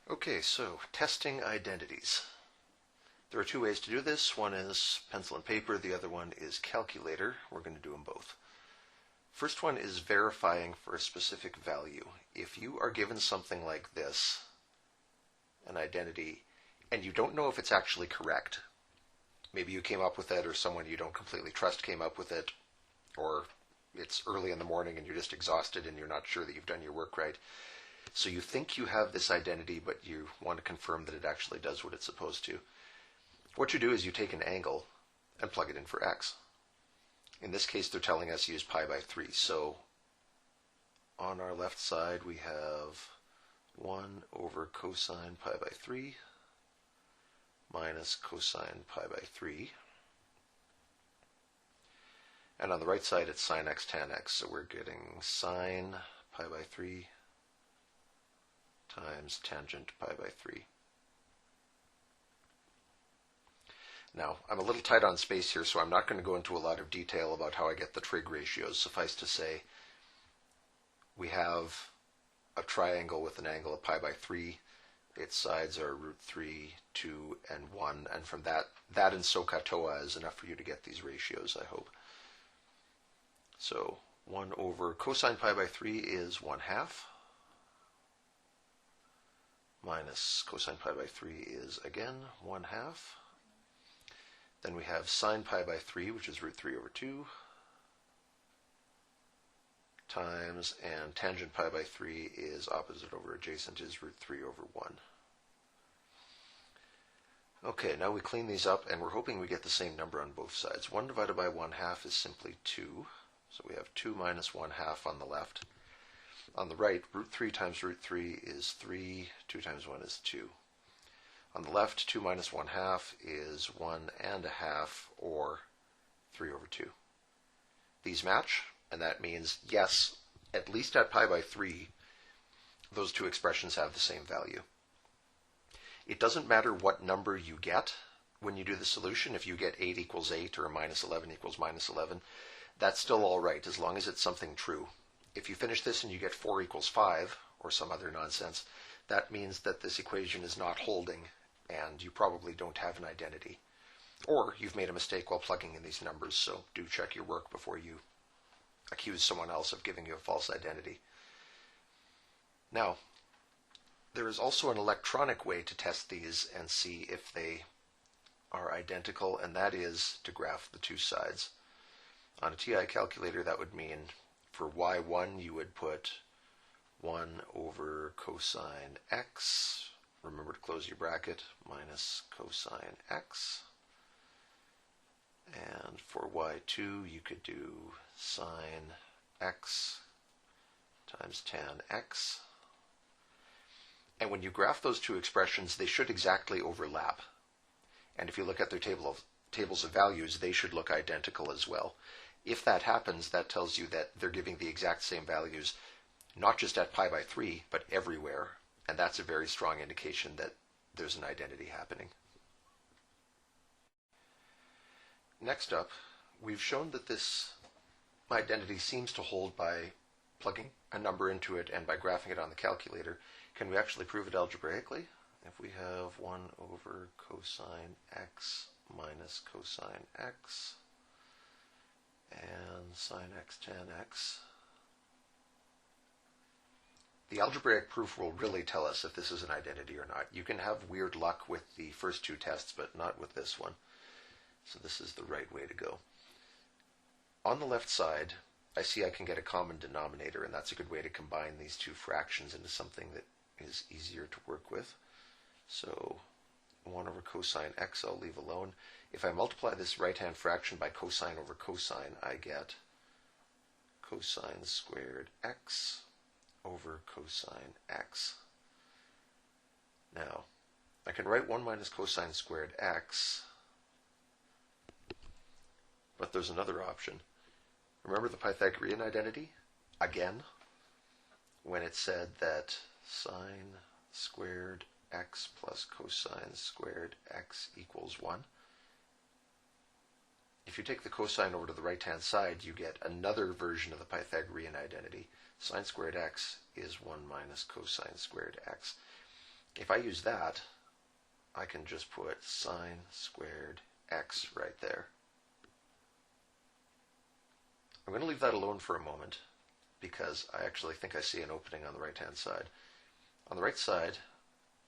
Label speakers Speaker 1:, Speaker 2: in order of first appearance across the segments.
Speaker 1: Okay, so testing identities. There are two ways to do this. One is pencil and paper, the other one is calculator. We're going to do them both. First one is verifying for a specific value. If you are given something like this, an identity, and you don't know if it's actually correct, maybe you came up with it or someone you don't completely trust came up with it, or it's early in the morning and you're just exhausted and you're not sure that you've done your work right. So you think you have this identity, but you want to confirm that it actually does what it's supposed to. What you do is you take an angle and plug it in for x. In this case, they're telling us use pi by 3. So on our left side, we have 1 over cosine pi by 3 minus cosine pi by 3. And on the right side, it's sine x tan x. So we're getting sine pi by 3 times tangent pi by 3. Now, I'm a little tight on space here, so I'm not going to go into a lot of detail about how I get the trig ratios. Suffice to say, we have a triangle with an angle of pi by 3. Its sides are root 3, 2, and 1. And from that and SOHCAHTOA is enough for you to get these ratios, I hope. So 1 over cosine pi by 3 is 1/2. Minus cosine pi by 3 is, again, 1/2. Then we have sine pi by 3, which is root 3 over 2, times, and tangent pi by 3 is opposite over adjacent, is root 3 over 1. Okay, now we clean these up, and we're hoping we get the same number on both sides. 1 divided by 1/2 is simply 2, so we have 2 minus 1/2 on the left. On the right, root 3 times root 3 is 3, 2 times 1 is 2. On the left, 2 minus 1/2 is 1.5, or 3 over 2. These match, and that means, yes, at least at pi by 3, those two expressions have the same value. It doesn't matter what number you get when you do the solution. If you get 8 equals 8 or minus 11 equals minus 11, that's still all right, as long as it's something true. If you finish this and you get 4 equals 5, or some other nonsense, that means that this equation is not holding, and you probably don't have an identity. Or you've made a mistake while plugging in these numbers, so do check your work before you accuse someone else of giving you a false identity. Now, there is also an electronic way to test these and see if they are identical, and that is to graph the two sides. On a TI calculator, that would mean for y1, you would put 1 over cosine x, remember to close your bracket, minus cosine x. And for y2, you could do sine x times tan x. And when you graph those two expressions, they should exactly overlap. And if you look at their tables of values, they should look identical as well. If that happens, that tells you that they're giving the exact same values, not just at pi by 3, but everywhere. And that's a very strong indication that there's an identity happening. Next up, we've shown that this identity seems to hold by plugging a number into it and by graphing it on the calculator. Can we actually prove it algebraically? If we have 1 over cosine x minus cosine x and sine x tan x, the algebraic proof will really tell us if this is an identity or not. You can have weird luck with the first two tests, but not with this one. So this is the right way to go. On the left side, I see I can get a common denominator, and that's a good way to combine these two fractions into something that is easier to work with. So 1 over cosine x I'll leave alone. If I multiply this right-hand fraction by cosine over cosine, I get cosine squared x over cosine x. Now, I can write 1 minus cosine squared x, but there's another option. Remember the Pythagorean identity? Again, when it said that sine squared x plus cosine squared x equals 1. If you take the cosine over to the right-hand side, you get another version of the Pythagorean identity. Sine squared x is 1 minus cosine squared x. if I use that, I can just put sine squared x right there. I'm going to leave that alone for a moment because I actually think I see an opening on the right-hand side. On the right side,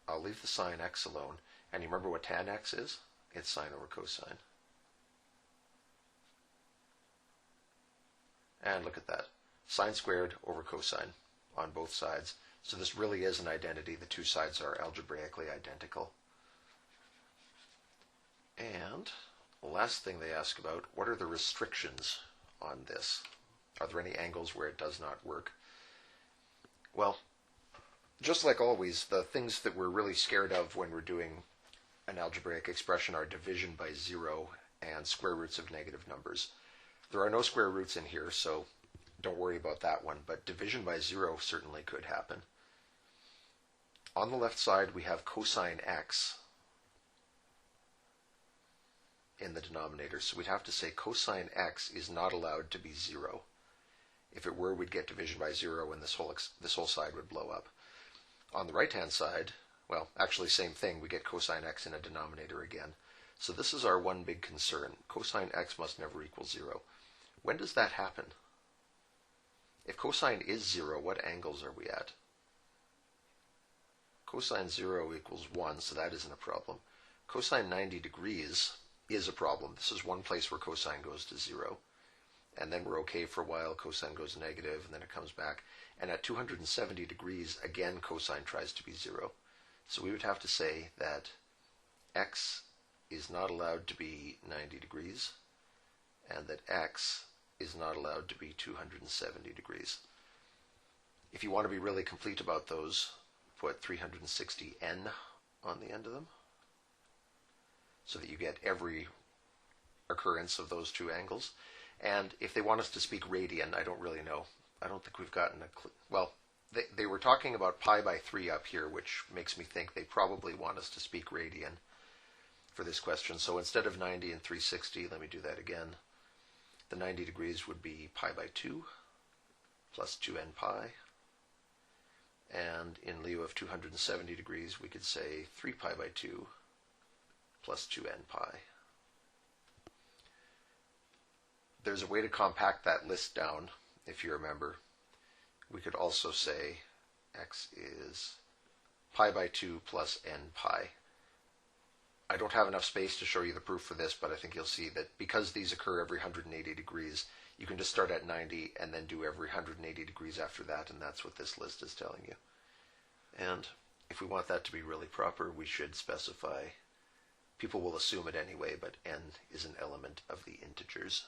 Speaker 1: I'll leave the sine x alone. And you remember what tan x is? It's sine over cosine. And look at that. Sine squared over cosine on both sides. So this really is an identity. The two sides are algebraically identical. And the last thing they ask about, what are the restrictions on this? Are there any angles where it does not work? Well, just like always, the things that we're really scared of when we're doing an algebraic expression are division by zero and square roots of negative numbers. There are no square roots in here, so don't worry about that one, but division by zero certainly could happen. On the left side, we have cosine x in the denominator, so we'd have to say cosine x is not allowed to be zero. If it were, we'd get division by zero and this whole side would blow up. On the right-hand side, well, actually same thing, we get cosine x in a denominator again. So this is our one big concern. Cosine x must never equal zero. When does that happen? If cosine is zero, what angles are we at? Cosine 0 equals 1, so that isn't a problem. Cosine 90 degrees is a problem. This is one place where cosine goes to 0. And then we're okay for a while. Cosine goes negative, and then it comes back. And at 270 degrees, again, cosine tries to be 0. So we would have to say that x is not allowed to be 90 degrees, and that x is not allowed to be 270 degrees. If you want to be really complete about those, put 360n on the end of them, so that you get every occurrence of those two angles. And if they want us to speak radian, I don't really know. I don't think we've gotten a well, they were talking about pi by 3 up here, which makes me think they probably want us to speak radian for this question. So instead of 90 and 360, let me do that again. The 90 degrees would be pi by 2 plus 2n pi. And in lieu of 270 degrees, we could say 3 pi by 2 plus 2n pi. There's a way to compact that list down, if you remember. We could also say x is pi by 2 plus n pi. I don't have enough space to show you the proof for this, but I think you'll see that because these occur every 180 degrees, you can just start at 90 and then do every 180 degrees after that, and that's what this list is telling you. And if we want that to be really proper, we should specify, people will assume it anyway, but n is an element of the integers.